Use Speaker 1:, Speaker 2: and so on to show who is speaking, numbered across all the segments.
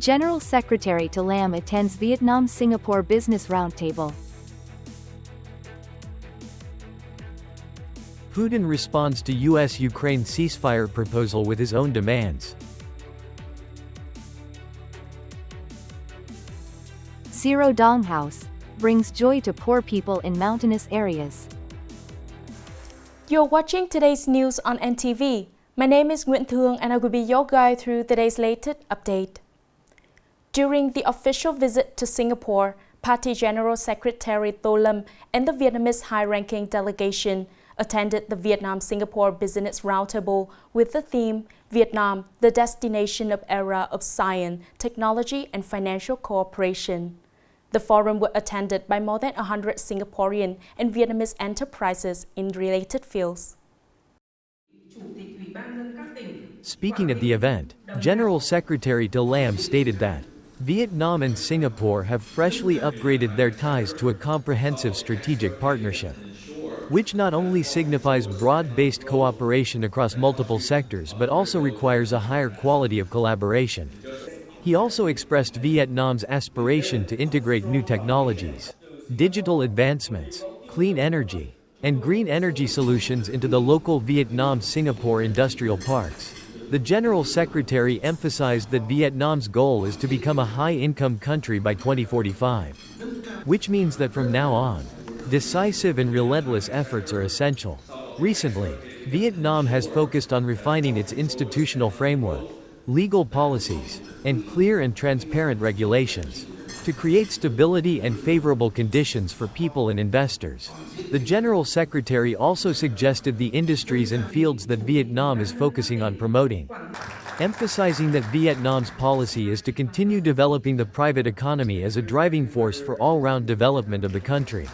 Speaker 1: General Secretary To Lam attends Vietnam-Singapore Business Roundtable.
Speaker 2: Putin responds to U.S. Ukraine ceasefire proposal with his own demands.
Speaker 1: Zero Dong House brings joy to poor people in mountainous areas.
Speaker 3: You're watching today's news on NTV. My name is Nguyễn Thị and I will be your guide through today's latest update. During the official visit to Singapore, Party General Secretary To Lam and the Vietnamese high-ranking delegation attended the Vietnam-Singapore Business Roundtable with the theme Vietnam, the destination of era of science, technology and financial cooperation. The forum was attended by more than 100 Singaporean and Vietnamese enterprises in related fields.
Speaker 2: Speaking at the event, General Secretary To Lam stated that Vietnam and Singapore have freshly upgraded their ties to a comprehensive strategic partnership, which not only signifies broad-based cooperation across multiple sectors but also requires a higher quality of collaboration. He also expressed Vietnam's aspiration to integrate new technologies, digital advancements, clean energy, and green energy solutions into the local Vietnam-Singapore industrial parks. The General Secretary emphasized that Vietnam's goal is to become a high-income country by 2045, which means that from now on, decisive and relentless efforts are essential. Recently, Vietnam has focused on refining its institutional framework, legal policies, and clear and transparent regulations to create stability and favorable conditions for people and investors. The General Secretary also suggested the industries and fields that Vietnam is focusing on promoting, emphasizing that Vietnam's policy is to continue developing the private economy as a driving force for all-round development of the country.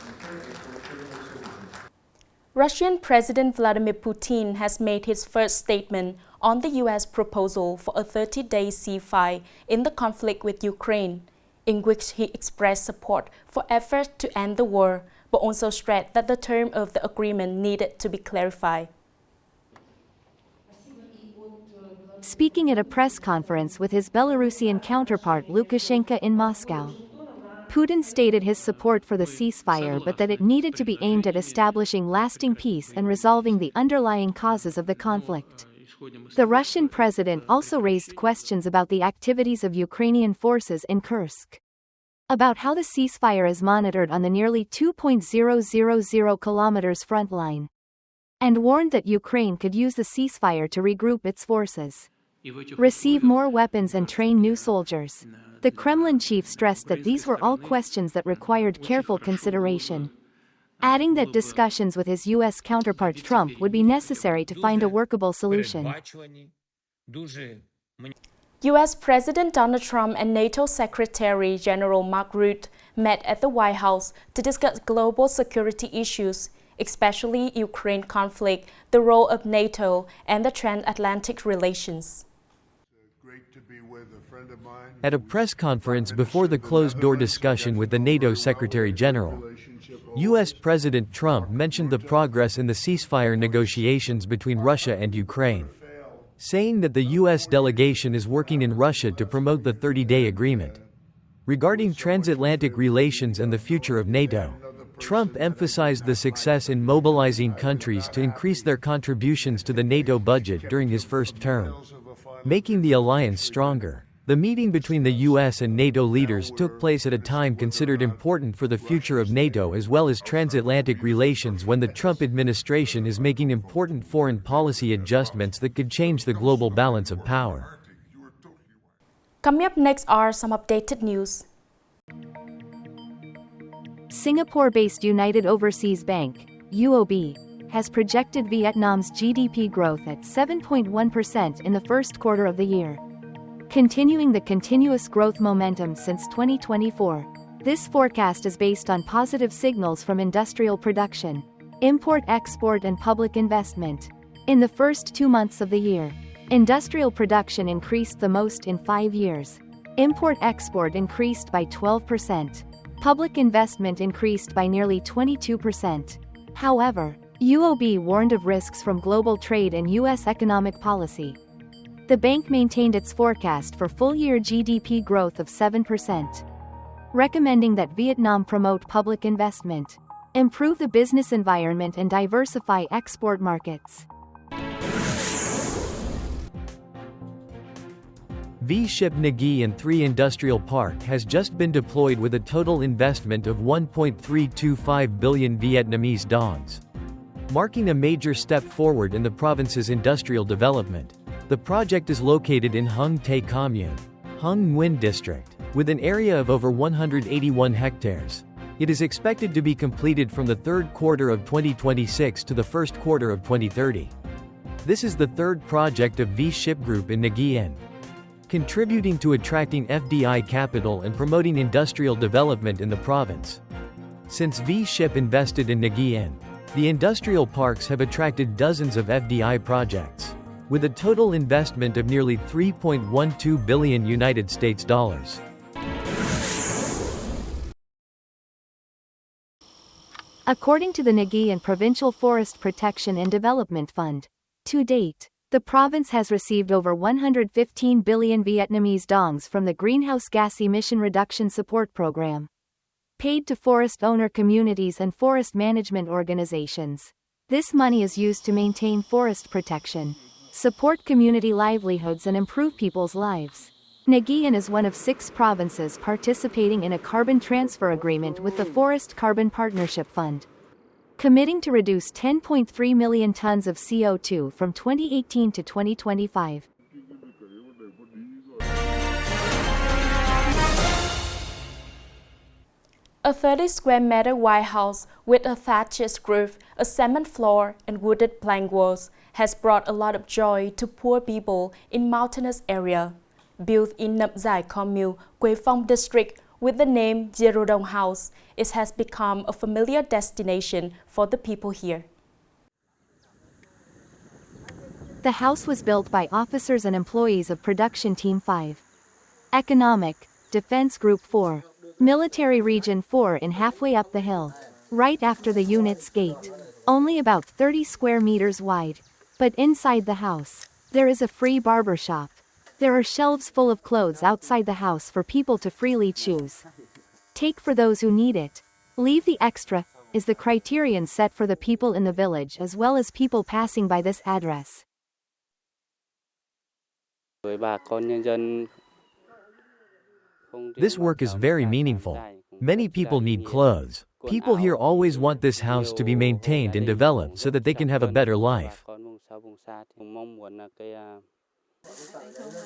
Speaker 3: Russian President Vladimir Putin has made his first statement on the U.S. proposal for a 30-day ceasefire in the conflict with Ukraine, in which he expressed support for efforts to end the war, but also stressed that the terms of the agreement needed to be clarified.
Speaker 1: Speaking at a press conference with his Belarusian counterpart Lukashenko in Moscow, Putin stated his support for the ceasefire but that it needed to be aimed at establishing lasting peace and resolving the underlying causes of the conflict. The Russian president also raised questions about the activities of Ukrainian forces in Kursk, about how the ceasefire is monitored on the nearly 2,000 kilometers front line, and warned that Ukraine could use the ceasefire to regroup its forces, receive more weapons and train new soldiers. The Kremlin chief stressed that these were all questions that required careful consideration, adding that discussions with his U.S. counterpart Trump would be necessary to find a workable solution.
Speaker 3: U.S. President Donald Trump and NATO Secretary General Mark Rutte met at the White House to discuss global security issues, especially Ukraine conflict, the role of NATO, and the transatlantic relations.
Speaker 2: At a press conference before the closed-door discussion with the NATO Secretary General, U.S. President Trump mentioned the progress in the ceasefire negotiations between Russia and Ukraine, saying that the U.S. delegation is working in Russia to promote the 30-day agreement. Regarding transatlantic relations and the future of NATO, Trump emphasized the success in mobilizing countries to increase their contributions to the NATO budget during his first term, making the alliance stronger. The meeting between the U.S. and NATO leaders took place at a time considered important for the future of NATO as well as transatlantic relations when the Trump administration is making important foreign policy adjustments that could change the global balance of power.
Speaker 3: Coming up next are some updated news.
Speaker 1: Singapore-based United Overseas Bank, UOB, has projected Vietnam's GDP growth at 7.1% in the first quarter of the year, continuing the continuous growth momentum since 2024. This forecast is based on positive signals from industrial production, import-export and public investment. In the first 2 months of the year, industrial production increased the most in 5 years. Import-export increased by 12%. Public investment increased by nearly 22%. However, UOB warned of risks from global trade and U.S. economic policy. The bank maintained its forecast for full-year GDP growth of 7%, recommending that Vietnam promote public investment, improve the business environment and diversify export markets.
Speaker 2: V-ship Nghệ An 3 Industrial Park has just been deployed with a total investment of 1.325 billion Vietnamese dongs, marking a major step forward in the province's industrial development. The project is located in Hung Tay Commune, Hung Nguyen District, with an area of over 181 hectares. It is expected to be completed from the third quarter of 2026 to the first quarter of 2030. This is the third project of V-ship Group in Nghệ An, contributing to attracting FDI capital and promoting industrial development in the province. Since V-ship invested in Nghệ An, the industrial parks have attracted dozens of FDI projects, with a total investment of nearly 3.12 billion United States dollars.
Speaker 1: According to the Nghệ An Provincial Forest Protection and Development Fund, to date, the province has received over 115 billion Vietnamese dongs from the Greenhouse Gas Emission Reduction Support Program, paid to forest owner communities and forest management organizations. This money is used to maintain forest protection, support community livelihoods and improve people's lives. Nghệ An is one of 6 provinces participating in a carbon transfer agreement with the Forest Carbon Partnership Fund, committing to reduce 10.3 million tons of CO2 from 2018 to 2025.
Speaker 3: A 30 square meter white house with a thatched roof, a cement floor, and wooded plank walls has brought a lot of joy to poor people in mountainous area. Built in Nậm Giải Commune, Quế Phong district, with the name Zero Dong House, it has become a familiar destination for the people here.
Speaker 1: The house was built by officers and employees of Production Team 5, Economic, Defense Group 4, Military Region 4 in halfway up the hill, right after the unit's gate, only about 30 square meters wide. But inside the house, there is a free barber shop. There are shelves full of clothes outside the house for people to freely choose. Take for those who need it. Leave the extra, is the criterion set for the people in the village as well as people passing by this address.
Speaker 2: This work is very meaningful. Many people need clothes. People here always want this house to be maintained and developed so that they can have a better life.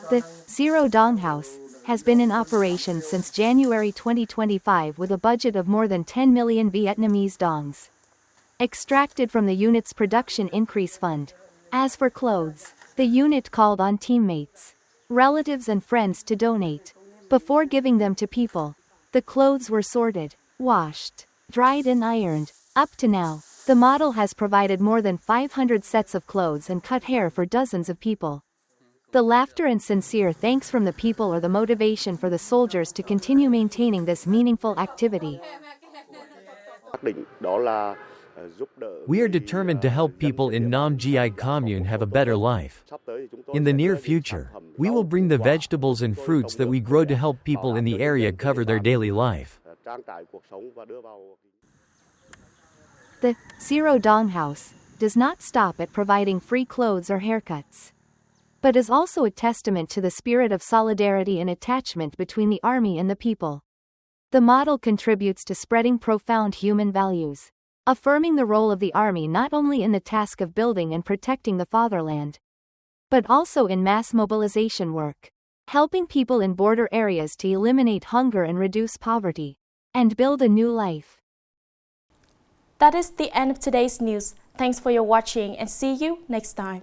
Speaker 1: The Zero Dong House has been in operation since January 2025 with a budget of more than 10 million Vietnamese dongs, extracted from the unit's production increase fund. As for clothes, the unit called on teammates, relatives and friends to donate. Before giving them to people, the clothes were sorted, washed, dried and ironed. Up to now, the model has provided more than 500 sets of clothes and cut hair for dozens of people. The laughter and sincere thanks from the people are the motivation for the soldiers to continue maintaining this meaningful activity.
Speaker 2: We are determined to help people in Nam Gi commune have a better life. In the near future, we will bring the vegetables and fruits that we grow to help people in the area cover their daily life.
Speaker 1: The Zero Dong House does not stop at providing free clothes or haircuts, but is also a testament to the spirit of solidarity and attachment between the army and the people. The model contributes to spreading profound human values, affirming the role of the army not only in the task of building and protecting the fatherland, but also in mass mobilization work, helping people in border areas to eliminate hunger and reduce poverty, and build a new life.
Speaker 3: That is the end of today's news. Thanks for your watching and see you next time.